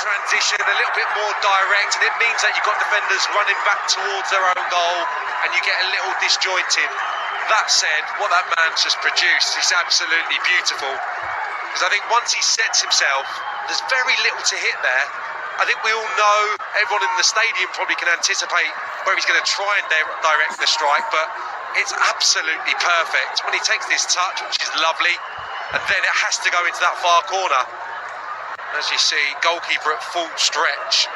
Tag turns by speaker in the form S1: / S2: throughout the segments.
S1: transition, a little bit more direct, and it means that you've got defenders running back towards their own goal and you get a little disjointed. That said, what that man's just produced is absolutely beautiful, because I think once he sets himself, there's very little to hit there. I think we all know, everyone in the stadium probably can anticipate where he's going to try and direct the strike, but it's absolutely perfect. When he takes this touch, which is lovely, and then it has to go into that far corner. As you see, goalkeeper at full stretch,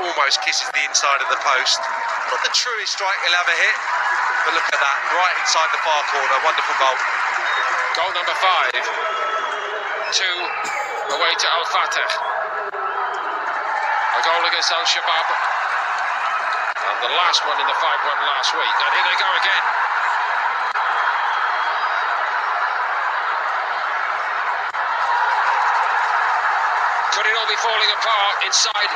S1: almost kisses the inside of the post. Not the truest strike he'll ever hit, but look at that, right inside the far corner. Wonderful goal.
S2: Goal number 5, 2 away to Al Fateh. A goal against Al Shabab, and the last one in the 5-1 last week. And here they go again. Could it all be falling apart inside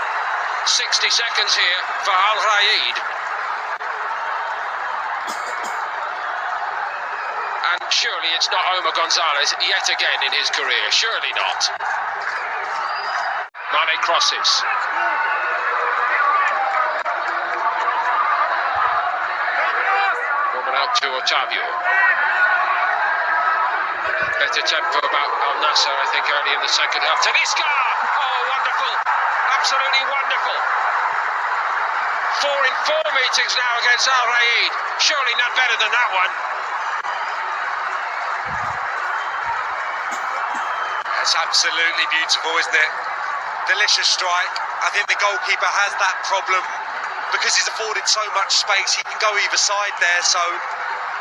S2: 60 seconds here for Al Raed? And surely it's not Omar Gonzalez yet again in his career. Surely not. Mane crosses. Coming out to Otavio. Better tempo about Al Nassr, I think, early in the second half. Talisca! Oh, wonderful. Absolutely wonderful. 4 in 4 meetings now against Al Raed. Surely not better than that one.
S1: That's absolutely beautiful, isn't it? Delicious strike. I think the goalkeeper has that problem because he's afforded so much space. He can go either side there, so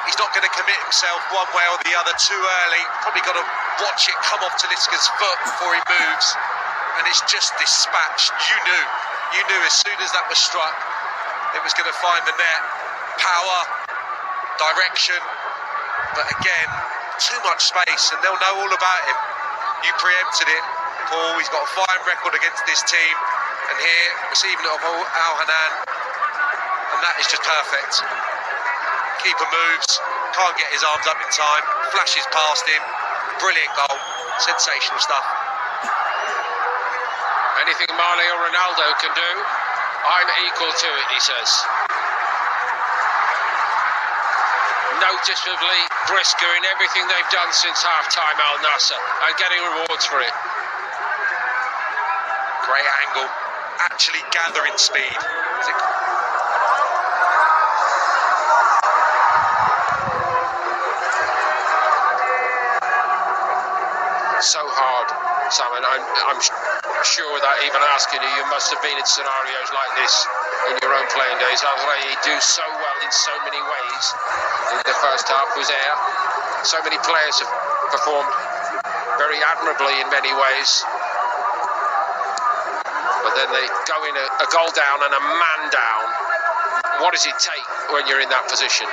S1: he's not going to commit himself one way or the other too early. Probably got to watch it come off Talisca's foot before he moves. And it's just dispatched. You knew as soon as that was struck, it was going to find the net. Power, direction, but again, too much space, and they'll know all about him. You preempted it, Paul. He's got a fine record against this team, and here, receiving it off Al Hanan, and that is just perfect. Keeper moves, can't get his arms up in time, flashes past him. Brilliant goal, sensational stuff.
S2: Anything Mane or Ronaldo can do, I'm equal to it, he says. Noticeably brisker in everything they've done since half-time, Al Nassr, and getting rewards for it.
S1: Great angle, actually gathering speed.
S2: So hard, Simon. I'm sure without even asking you, you must have been in scenarios like this in your own playing days. Al Raed do so well in so many ways. In the first half was air. So many players have performed very admirably in many ways. But then they go in a goal down and a man down. What does it take when you're in that position?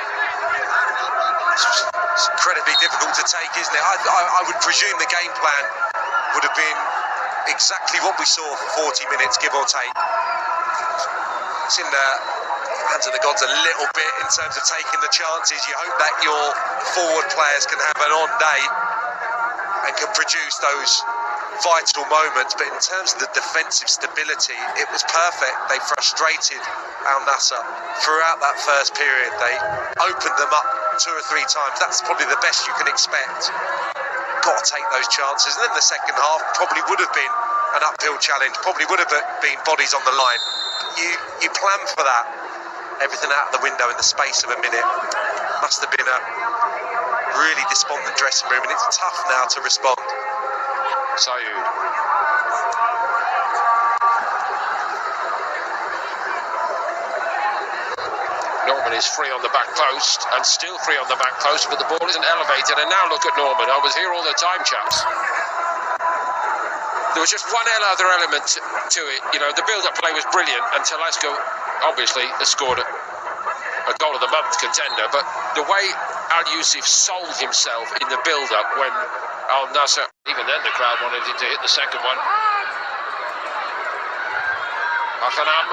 S1: It's incredibly difficult to take, isn't it? I would presume the game plan would have been exactly what we saw for 40 minutes, give or take. It's in the hands of the gods a little bit in terms of taking the chances. You hope that your forward players can have an on day and can produce those vital moments, but in terms of the defensive stability, it was perfect. They frustrated Al Nassr throughout that first period. They opened them up 2 or 3 times. That's probably the best you can expect. Got to take those chances. And then the second half probably would have been an uphill challenge, probably would have been bodies on the line. You plan for that. Everything out of the window in the space of a minute. Must have been a really despondent dressing room, and it's tough now to respond.
S2: Sayoud. Norman is free on the back post, and still free on the back post, but the ball isn't elevated. And now look at Norman. I was here all the time, chaps. There was just one other element to it. You know, the build-up play was brilliant, and Talisca obviously has scored a goal of the month contender. But the way Al Yusuf sold himself in the build-up when Al Nassr, even then the crowd wanted him to hit the second one. Akhanam.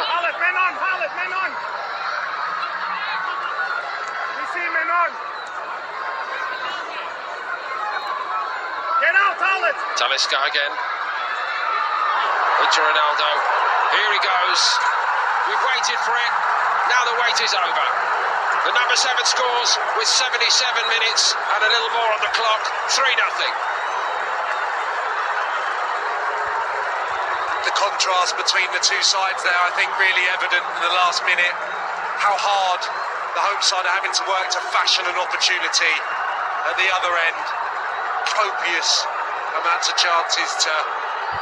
S2: Talisca again. Into Ronaldo. Here he goes. We've waited for it. Now the wait is over. The number 7 scores with 77 minutes and a little more on the clock. 3-0.
S1: The contrast between the two sides there, I think, really evident in the last minute. How hard the home side are having to work to fashion an opportunity at the other end. Copious amounts of chances to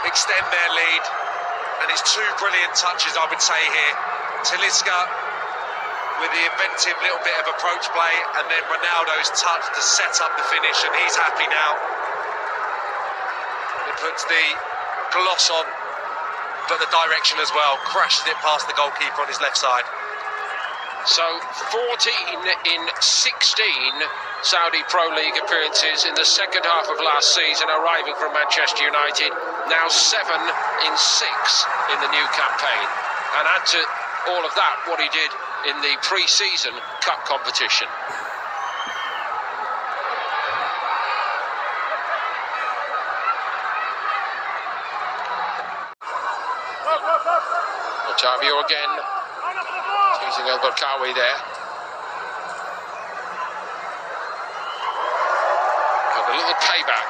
S1: extend their lead. And it's 2 brilliant touches, I would say, here. Talisca with the inventive little bit of approach play, and then Ronaldo's touch to set up the finish, and he's happy now. It puts the gloss on, but the direction as well. Crashes it past the goalkeeper on his left side.
S2: So 14 in 16 Saudi Pro League appearances in the second half of last season, arriving from Manchester United. Now 7 in 6 in the new campaign. And add to all of that what he did in the pre-season cup competition. Otavio again, teasing El-Berkawi there. Got a little payback.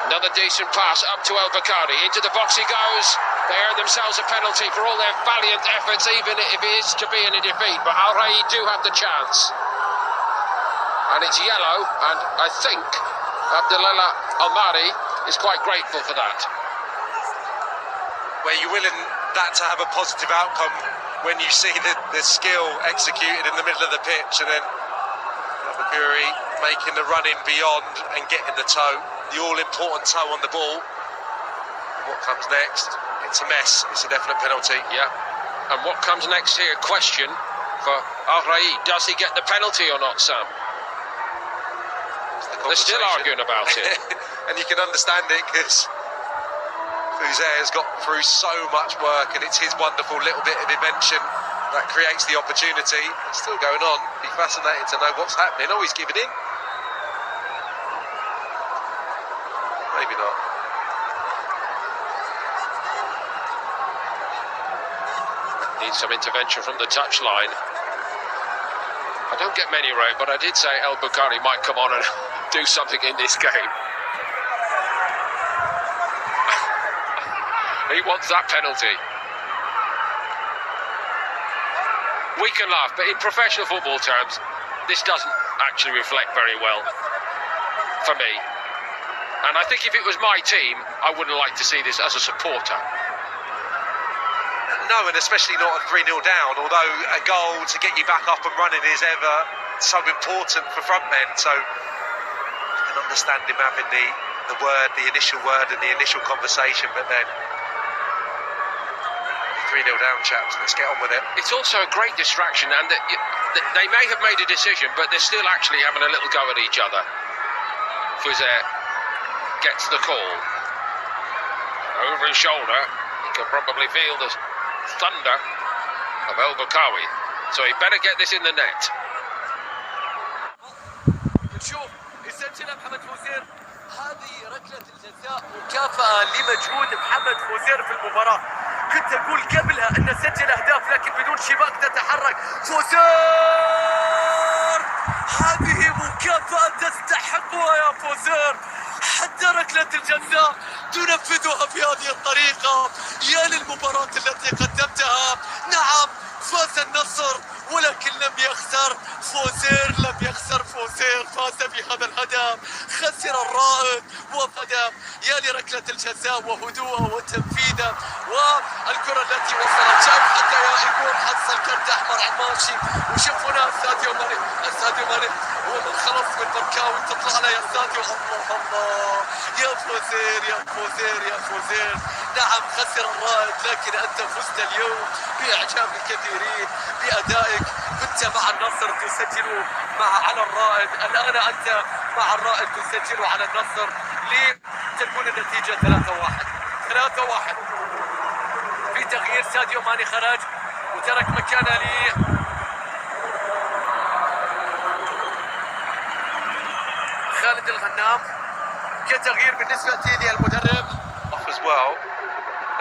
S2: Another decent pass up to El-Berkawi. Into the box he goes. They earn themselves a penalty for all their valiant efforts, even if it is to be in a defeat. But Ahli do have the chance. And it's yellow, and I think Abdullah Al-Mari is quite grateful for that.
S1: Where you're willing that to have a positive outcome when you see the skill executed in the middle of the pitch, and then Al-Berkawi making the run in beyond and getting the toe, the all-important toe on the ball. What comes next? It's a mess. It's a definite penalty.
S2: Yeah. And what comes next here? Question for Ahli. Does he get the penalty or not, Sam? They're still arguing about it.
S1: And you can understand it, because Fuzer has got through so much work, and it's his wonderful little bit of invention that creates the opportunity. It's still going on. Be fascinated to know what's happening. Oh, he's giving in. Maybe not.
S2: Needs some intervention from the touchline. I don't get many, Raed, but I did say El-Berkawi might come on and do something in this game. He wants that penalty. We can laugh, but in professional football terms, this doesn't actually reflect very well for me. And I think if it was my team, I wouldn't like to see this as a supporter.
S1: No, and especially not a 3-0 down, although a goal to get you back up and running is ever so important for front men. So I can understand him having the initial word and the initial conversation, but then 3-0 down, chaps, let's get on with it.
S2: It's also a great distraction, and they may have made a decision, but they're still actually having a little go at each other. Fuzer gets the call. Over his shoulder, he can probably feel the thunder of El-Berkawi, so he better get this in the net.
S3: نشوف يسجل محمد فوزير. هذه ركلة الجزاء مكافأة لمجهود محمد فوزير في المباراة. كنت أقول قبلها أنه سجل أهداف لكن بدون شباك تتحرك. فوزير، هذه مكافأة تستحقها يا فوزير. حتى ركلة الجزاء تنفذها بهذه الطريقة. يا للمباراة التي قدمتها. نعم، فاز النصر ولكن لم يخسر. فوزير لم يخسر. فوزير فاز بهذا الهدف. خسر الرائد وهدف. يا لركلة الجزاء وهدوءها وتنفيذها والكرة التي وصلت. شايف حتى يا يكون حصل كرت احمر عماشي. وشوفونا ساديو ماني. ساديو ماني هو من خلص من بركاوي. تطلع له يا ساديو. الله الله يا فوزير يا فوزير يا فوزير. نعم، خسر الرائد لكن أنت فزت اليوم بإعجاب الكثيرين بأدائك. كنت مع النصر تسجل على الرائد، الآن أنت مع الرائد تسجل على النصر لتكون النتيجة 3-1. 3-1. في تغيير، ساديو ماني خرج وترك مكانه خالد الغنام كتغيير بالنسبة للمدرب.
S1: well.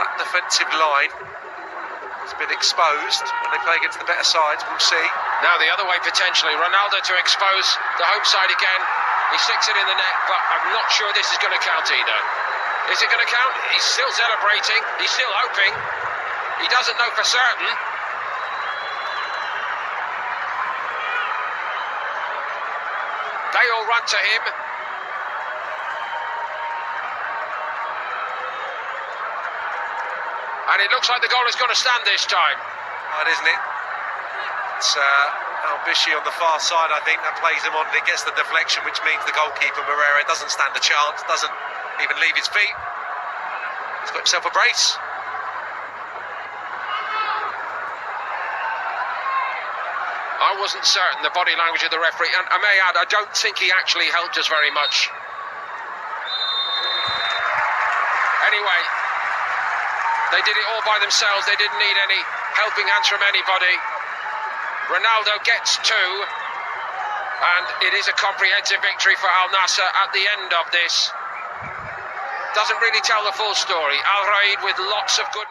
S1: That defensive line has been exposed when they play against the better sides. We'll see.
S2: Now the other way potentially. Ronaldo to expose the home side again. He sticks it in the net, but I'm not sure this is going to count either. Is it going to count? He's still celebrating. He's still hoping. He doesn't know for certain. They all run to him. And it looks like the goal is going to stand this time.
S1: Right, isn't it? It's Habis on the far side, I think, that plays him on, and it gets the deflection, which means the goalkeeper, Meraih, doesn't stand a chance, doesn't even leave his feet. He's got himself a brace.
S2: I wasn't certain the body language of the referee, and I may add, I don't think he actually helped us very much. Anyway, they did it all by themselves. They didn't need any helping hands from anybody. Ronaldo gets two, and it is a comprehensive victory for Al Nassr at the end of this. Doesn't really tell the full story. Raed with lots of good